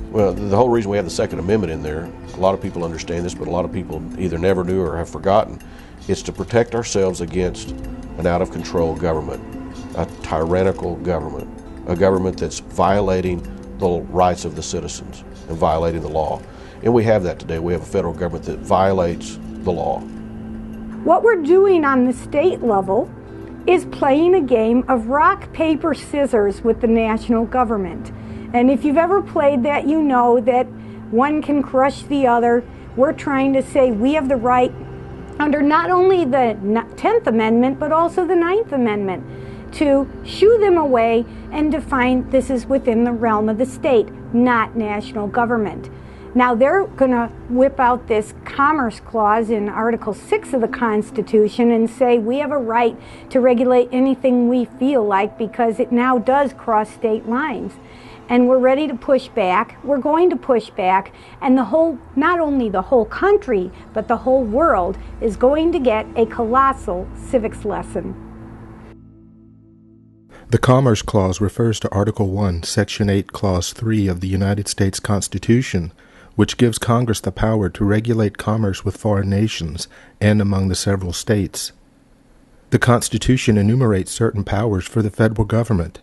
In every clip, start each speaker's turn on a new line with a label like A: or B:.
A: Well, the whole reason we have the Second Amendment in there, a lot of people understand this, but a lot of people either never do or have forgotten, it's to protect ourselves against an out-of-control government, a tyrannical government, a government that's violating the rights of the citizens and violating the law. And we have that today. We have a federal government that violates the law.
B: What we're doing on the state level is playing a game of rock, paper, scissors with the national government. And if you've ever played that, you know that one can crush the other. We're trying to say we have the right, under not only the 10th Amendment, but also the 9th Amendment, to shoo them away and define this is within the realm of the state, not national government. Now they're going to whip out this Commerce Clause in Article 6 of the Constitution and say we have a right to regulate anything we feel like because it now does cross state lines. And we're ready to push back. We're going to push back. And the whole, not only the whole country, but the whole world is going to get a colossal civics lesson.
C: The Commerce Clause refers to Article 1, Section 8, Clause 3 of the United States Constitution, which gives Congress the power to regulate commerce with foreign nations and among the several states. The Constitution enumerates certain powers for the federal government.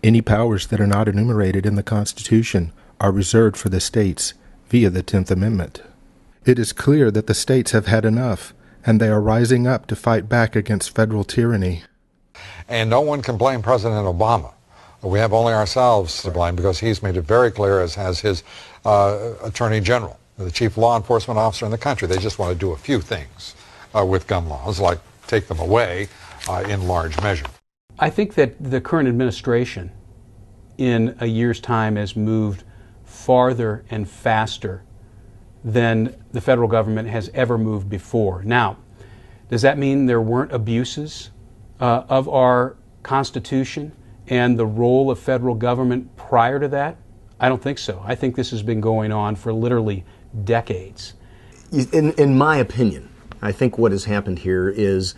C: Any powers that are not enumerated in the Constitution are reserved for the states via the 10th Amendment. It is clear that the states have had enough, and they are rising up to fight back against federal tyranny.
D: And no one can blame President Obama. We have only ourselves to blame because he's made it very clear, as has his Attorney General, the chief law enforcement officer in the country. They just want to do a few things with gun laws, like take them away in large measure.
E: I think that the current administration in a year's time has moved farther and faster than the federal government has ever moved before. Now, does that mean there weren't abuses of our Constitution and the role of federal government prior to that? I don't think so. I think this has been going on for literally decades.
F: In my opinion, I think what has happened here is,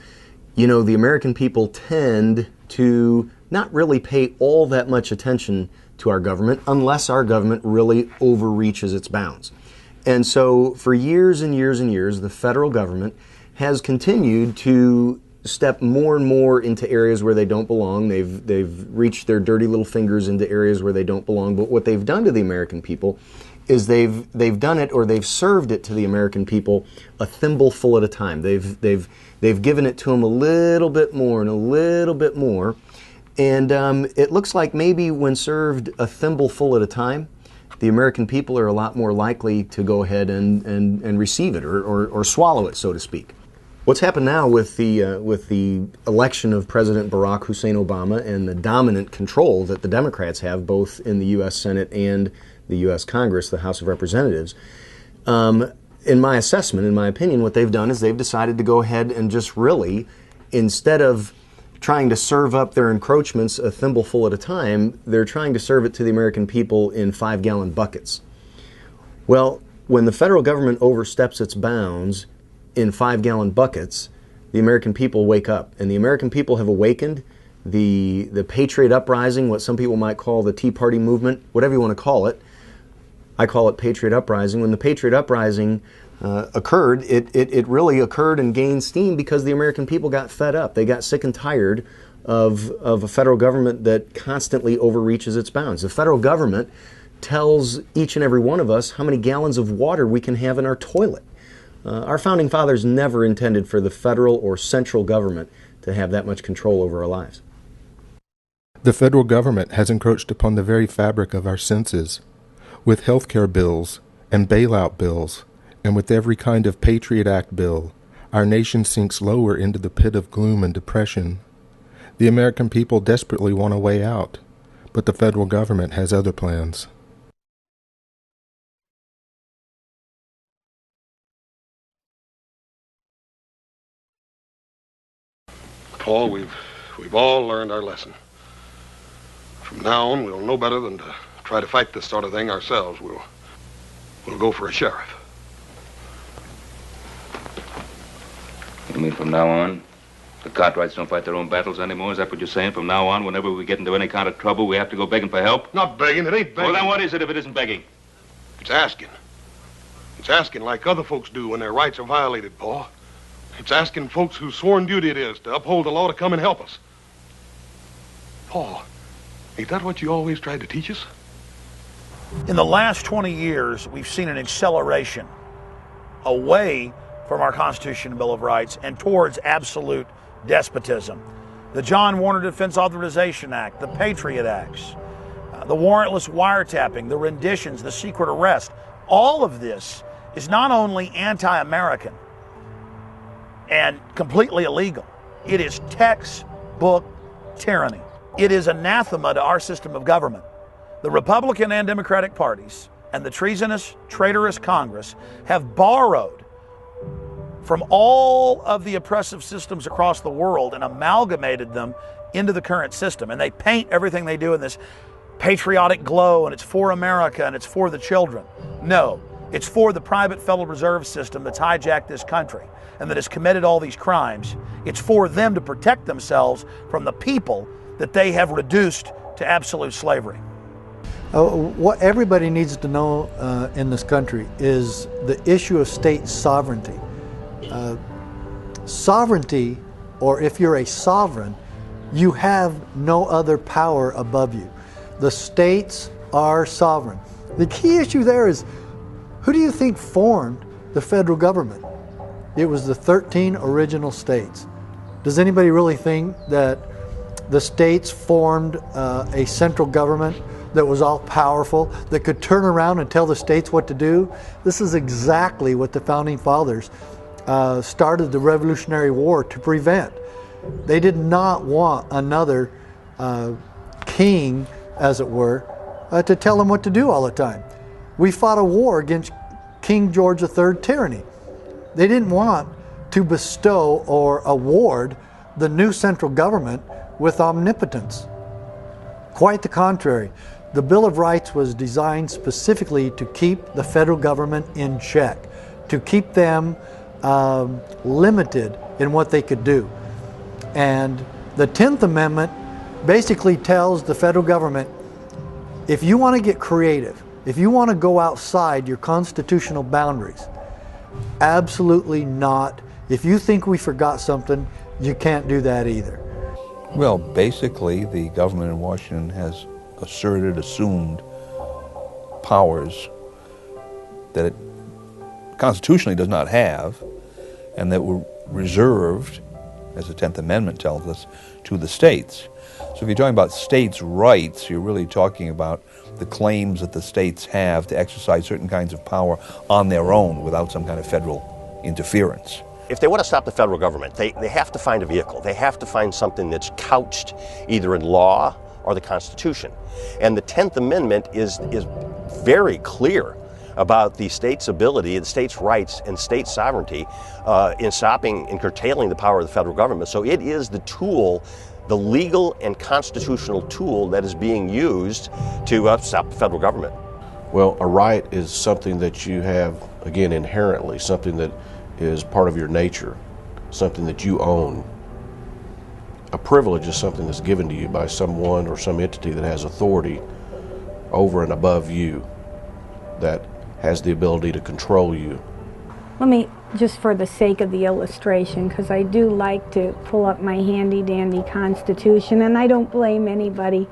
F: you know, the American people tend to not really pay all that much attention to our government unless our government really overreaches its bounds. And so for years and years and years, the federal government has continued to step more and more into areas where they don't belong. They've reached their dirty little fingers into areas where they don't belong. But what they've done to the American people is they've done it, or they've served it to the American people a thimbleful at a time. They've given it to them a little bit more and a little bit more. And it looks like maybe when served a thimbleful at a time, the American people are a lot more likely to go ahead and receive it or swallow it, so to speak. What's happened now with the election of President Barack Hussein Obama and the dominant control that the Democrats have both in the U.S. Senate and the U.S. Congress, the House of Representatives, in my assessment, in my opinion, what they've done is they've decided to go ahead and just really, instead of trying to serve up their encroachments a thimbleful at a time, they're trying to serve it to the American people in 5-gallon buckets. Well, when the federal government oversteps its bounds in 5-gallon buckets, the American people wake up. And the American people have awakened. The Patriot Uprising, what some people might call the Tea Party movement, whatever you want to call it, I call it Patriot Uprising. When the Patriot Uprising occurred, it really occurred and gained steam because the American people got fed up. They got sick and tired of a federal government that constantly overreaches its bounds. The federal government tells each and every one of us how many gallons of water we can have in our toilet. Our founding fathers never intended for the federal or central government to have that much control over our lives.
C: The federal government has encroached upon the very fabric of our senses. With health care bills and bailout bills, and with every kind of Patriot Act bill, our nation sinks lower into the pit of gloom and depression. The American people desperately want a way out, but the federal government has other plans.
G: Paul, we've all learned our lesson. From now on, we'll know better than to try to fight this sort of thing ourselves. We'll go for a sheriff.
H: You mean from now on, the Cartwrights don't fight their own battles anymore? Is that what you're saying? From now on, whenever we get into any kind of trouble, we have to go begging for help?
G: Not begging, it ain't begging.
H: Well, then what is it if it isn't begging?
G: It's asking. It's asking like other folks do when their rights are violated, Paul. It's asking folks whose sworn duty it is to uphold the law to come and help us. Paul, ain't that what you always tried to teach us?
I: In the last 20 years, we've seen an acceleration away from our Constitution and Bill of Rights and towards absolute despotism. The John Warner Defense Authorization Act, the Patriot Acts, the warrantless wiretapping, the renditions, the secret arrest, all of this is not only anti-American and completely illegal, it is textbook tyranny. It is anathema to our system of government. The Republican and Democratic parties and the treasonous, traitorous Congress have borrowed from all of the oppressive systems across the world and amalgamated them into the current system. And they paint everything they do in this patriotic glow, and it's for America and it's for the children. No, it's for the private Federal Reserve System that's hijacked this country and that has committed all these crimes. It's for them to protect themselves from the people that they have reduced to absolute slavery.
J: What everybody needs to know in this country is the issue of state sovereignty. Sovereignty, or if you're a sovereign, you have no other power above you. The states are sovereign. The key issue there is, who do you think formed the federal government? It was the 13 original states. Does anybody really think that the states formed a central government that was all powerful, that could turn around and tell the states what to do? This is exactly what the Founding Fathers started the Revolutionary War to prevent. They did not want another king, as it were, to tell them what to do all the time. We fought a war against King George III tyranny. They didn't want to bestow or award the new central government with omnipotence. Quite the contrary. The Bill of Rights was designed specifically to keep the federal government in check, to keep them limited in what they could do. And the 10th Amendment basically tells the federal government, if you want to get creative, if you want to go outside your constitutional boundaries, absolutely not. If you think we forgot something, you can't do that either.
K: Well, basically, the government in Washington has assumed powers that it constitutionally does not have, and that were reserved, as the 10th Amendment tells us, to the states. So if you're talking about states' rights, you're really talking about the claims that the states have to exercise certain kinds of power on their own without some kind of federal interference.
L: If they want to stop the federal government, they have to find a vehicle. They have to find something that's couched either in law or the Constitution. And the 10th Amendment is very clear about the state's ability, the state's rights and state sovereignty in stopping and curtailing the power of the federal government. So it is the tool, the legal and constitutional tool that is being used to stop the federal government.
A: Well, a right is something that you have, again, inherently, something that is part of your nature, something that you own. A privilege is something that's given to you by someone or some entity that has authority over and above you, that has the ability to control you.
B: Let me, just for the sake of the illustration, because I do like to pull up my handy-dandy Constitution, and I don't blame anybody.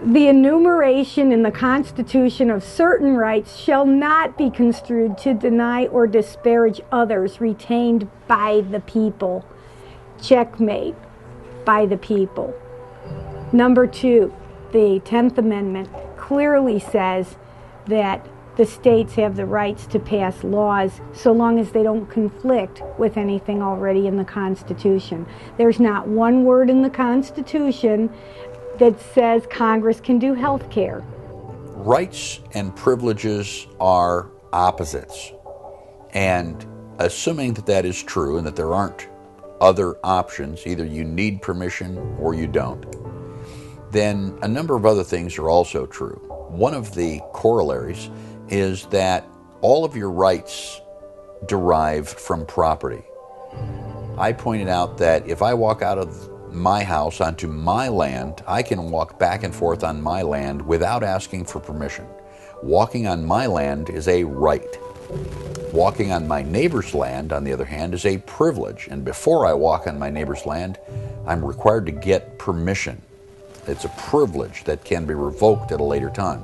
B: The enumeration in the Constitution of certain rights shall not be construed to deny or disparage others retained by the people. Checkmate, by the people. Number 2, the 10th Amendment clearly says that the states have the rights to pass laws so long as they don't conflict with anything already in the Constitution. There's not one word in the Constitution that says Congress can do health care.
M: Rights and privileges are opposites. And assuming that that is true and that there aren't other options, either you need permission or you don't, then a number of other things are also true. One of the corollaries is that all of your rights derive from property. I pointed out that if I walk out of my house onto my land, I can walk back and forth on my land without asking for permission. Walking on my land is a right. Walking on my neighbor's land, on the other hand, is a privilege. And before I walk on my neighbor's land, I'm required to get permission. It's a privilege that can be revoked at a later time.